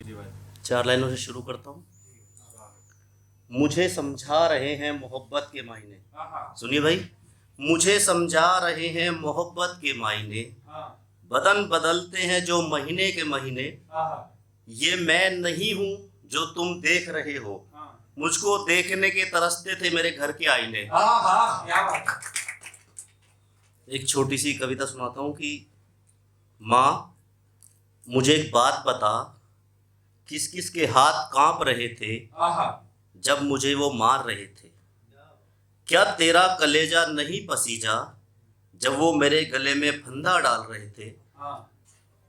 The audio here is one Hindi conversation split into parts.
चार लाइनों से शुरू करता हूँ। मुझे समझा रहे हैं मोहब्बत के मायने। सुनिए भाई, मुझे समझा रहे हैं मोहब्बत के मायने, बदन बदलते हैं जो महीने के महीने। ये मैं नहीं हूँ जो तुम देख रहे हो, मुझको देखने के तरसते थे मेरे घर के आईने। एक छोटी सी कविता सुनाता हूँ कि माँ मुझे एक बात बता, किस किस के हाथ कांप रहे थे जब मुझे वो मार रहे थे। क्या तेरा कलेजा नहीं पसीजा जब वो मेरे गले में फंदा डाल रहे थे।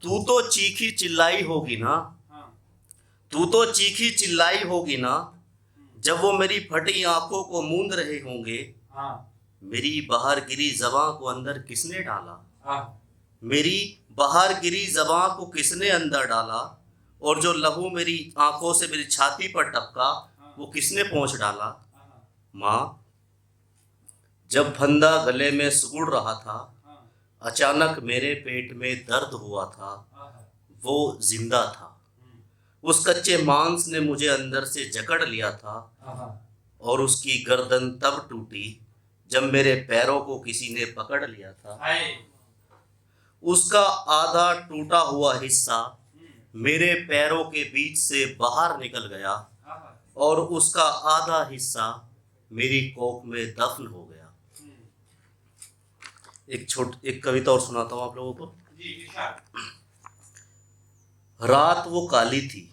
तू तो चीखी चिल्लाई होगी ना, तू तो चीखी चिल्लाई होगी ना, जब वो मेरी फटी आंखों को मूंद रहे होंगे। मेरी बाहर गिरी ज़बां को अंदर किसने डाला, मेरी बाहर गिरी ज़बां को किसने अंदर डाला, और जो लहू मेरी आंखों से मेरी छाती पर टपका वो किसने पहुंच डाला। माँ जब फंदा गले में सिकुड़ रहा था, अचानक मेरे पेट में दर्द हुआ था, वो जिंदा था। उस कच्चे मांस ने मुझे अंदर से जकड़ लिया था, और उसकी गर्दन तब टूटी जब मेरे पैरों को किसी ने पकड़ लिया था। उसका आधा टूटा हुआ हिस्सा मेरे पैरों के बीच से बाहर निकल गया, और उसका आधा हिस्सा मेरी कोख में दफन हो गया। एक कविता और सुनाता हूँ आप लोगों को। रात वो काली थी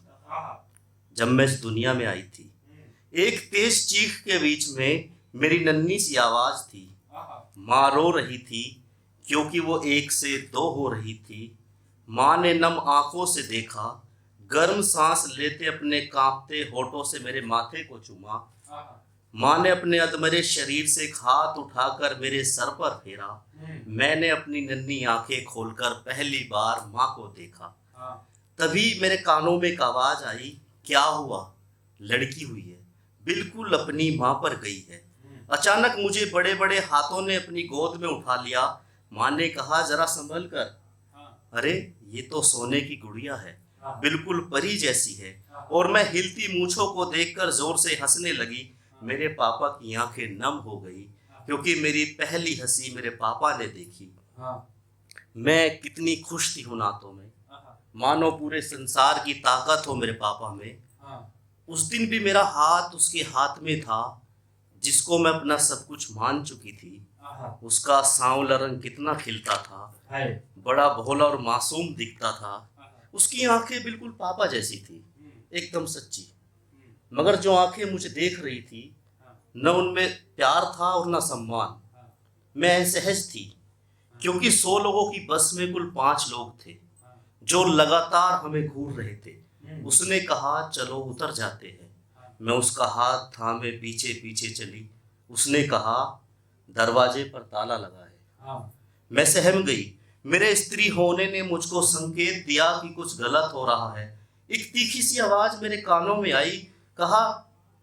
जब मैं इस दुनिया में आई थी, एक तेज चीख के बीच में मेरी नन्ही सी आवाज थी। माँ रो रही थी क्योंकि वो एक से दो हो रही थी। माँ ने नम आंखों से देखा, गर्म सांस लेते अपने कांपते होठों से मेरे माथे को चूमा। माँ ने अपने अधमरे शरीर से एक हाथ उठाकर मेरे सर पर फेरा। मैंने अपनी नन्ही आंखें खोलकर पहली बार माँ को देखा। तभी मेरे कानों में एक आवाज आई, क्या हुआ, लड़की हुई है, बिल्कुल अपनी माँ पर गई है। अचानक मुझे बड़े बड़े हाथों ने अपनी गोद में उठा लिया। माँ ने कहा, जरा संभल कर, अरे ये तो सोने की गुड़िया है, बिल्कुल परी जैसी है। और मैं हिलती मूंछों को देखकर जोर से हंसने लगी। मेरे पापा की आंखें नम हो गई क्योंकि मेरी पहली हंसी मेरे पापा ने देखी। मैं कितनी खुश थी उन हाथों में, मानो पूरे संसार की ताकत हो मेरे पापा में। उस दिन भी मेरा हाथ उसके हाथ में था जिसको मैं अपना सब कुछ मान चुकी थी। उसका सांवला रंग कितना खिलता था, बड़ा भोला और मासूम दिखता था। उसकी आंखें बिल्कुल पापा जैसी थी, एकदम सच्ची। मगर जो आंखें मुझे देख रही थी, न उनमें प्यार था और न सम्मान। मैं असहज थी क्योंकि 100 लोगों की बस में कुल 5 लोग थे जो लगातार हमें घूर रहे थे। उसने कहा, चलो उतर जाते हैं। मैं उसका हाथ थामे पीछे पीछे चली। उसने कहा, दरवाजे पर ताला लगा है। मैं सहम गई। मेरे स्त्री होने ने मुझको संकेत दिया कि कुछ गलत हो रहा है। एक तीखी सी आवाज मेरे कानों में आई, कहा,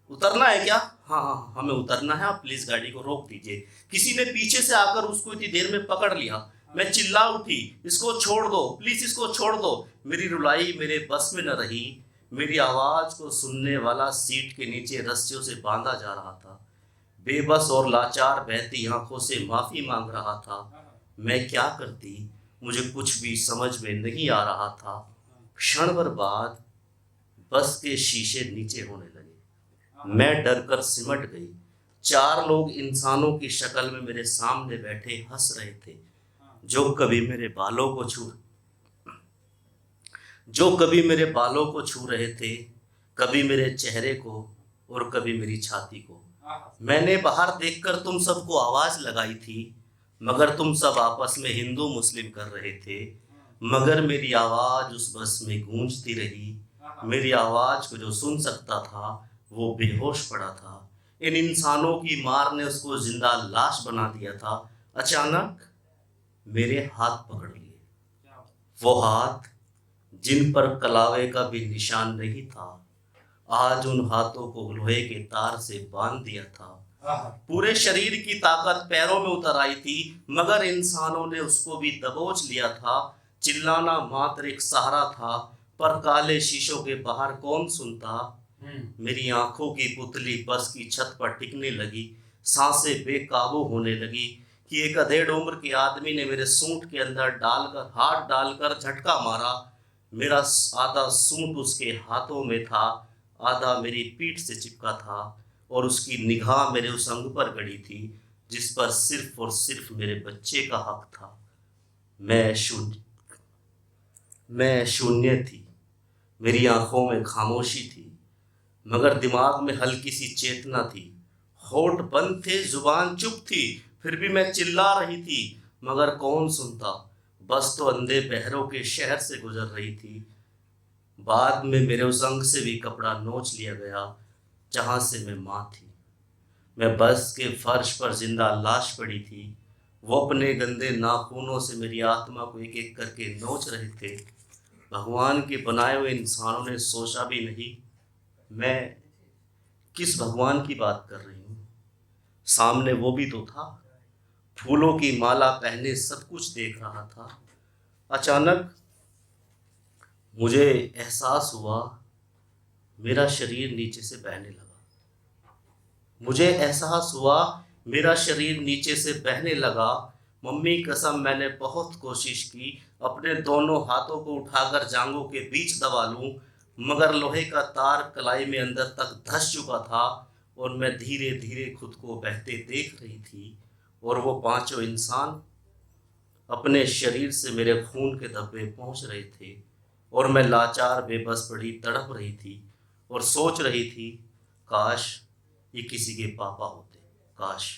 उतरना है क्या? हाँ हाँ, हमें उतरना है, आप प्लीज गाड़ी को रोक दीजिए। किसी ने पीछे से आकर उसको इतनी देर में पकड़ लिया। मैं चिल्ला उठी, इसको छोड़ दो, प्लीज इसको छोड़ दो। मेरी रुलाई मेरे बस में न रही। मेरी आवाज को सुनने वाला सीट के नीचे रस्सियों से बांधा जा रहा था। बेबस और लाचार बहती आंखों से माफी मांग रहा था। मैं क्या करती, मुझे कुछ भी समझ में नहीं आ रहा था। क्षण भर बाद बस के शीशे नीचे होने लगे। मैं डर कर सिमट गई। 4 लोग इंसानों की शक्ल में मेरे सामने बैठे हंस रहे थे, जो कभी मेरे बालों को छू रहे थे, कभी मेरे चेहरे को और कभी मेरी छाती को। मैंने बाहर देखकर तुम सबको आवाज लगाई थी, मगर तुम सब आपस में हिंदू मुस्लिम कर रहे थे। मगर मेरी आवाज उस बस में गूंजती रही। मेरी आवाज को जो सुन सकता था वो बेहोश पड़ा था। इन इंसानों की मार ने उसको जिंदा लाश बना दिया था। अचानक मेरे हाथ पकड़ लिए, वो हाथ जिन पर कलावे का भी निशान नहीं था। आज उन हाथों को लोहे के तार से बांध दिया था। पूरे शरीर की ताकत पैरों में उतर आई थी, मगर इंसानों ने उसको भी दबोच लिया था। चिल्लाना मात्र एक सहारा था, पर काले शीशों के बाहर कौन सुनता। मेरी आंखों की पुतली बस की छत पर टिकने लगी, सांसें बेकाबू होने लगी कि एक अधेड़ उम्र के आदमी ने मेरे सूंड के अंदर हाथ डालकर झटका मारा। मेरा आधा सूंड उसके हाथों में था, आधा मेरी पीठ से चिपका था, और उसकी निगाह मेरे उस अंग पर गड़ी थी जिस पर सिर्फ और सिर्फ मेरे बच्चे का हक था। मैं शून्य थी, मेरी आंखों में खामोशी थी, मगर दिमाग में हल्की सी चेतना थी। होठ बंद थे, जुबान चुप थी, फिर भी मैं चिल्ला रही थी, मगर कौन सुनता। बस तो अंधे बहरों के शहर से गुजर रही थी। बाद में मेरे उस अंग से भी कपड़ा नोच लिया गया जहां से मैं माँ थी। मैं बस के फर्श पर जिंदा लाश पड़ी थी। वो अपने गंदे नाखूनों से मेरी आत्मा को एक एक करके नोच रहे थे। भगवान के बनाए हुए इंसानों ने सोचा भी नहीं। मैं किस भगवान की बात कर रही हूँ? सामने वो भी तो था, फूलों की माला पहने सब कुछ देख रहा था। अचानक मुझे एहसास हुआ, मेरा शरीर नीचे से बहने लगा। मुझे एहसास हुआ मेरा शरीर नीचे से बहने लगा। मम्मी कसम, मैंने बहुत कोशिश की अपने दोनों हाथों को उठाकर जांघों के बीच दबा लूं, मगर लोहे का तार कलाई में अंदर तक धंस चुका था और मैं धीरे धीरे खुद को बहते देख रही थी। और वो पांचों इंसान अपने शरीर से मेरे खून के धब्बे पहुंच रहे थे, और मैं लाचार बेबस पड़ी तड़प रही थी और सोच रही थी, काश ये किसी के पापा होते, काश।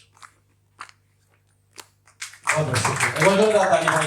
बहुत शुक्रिया।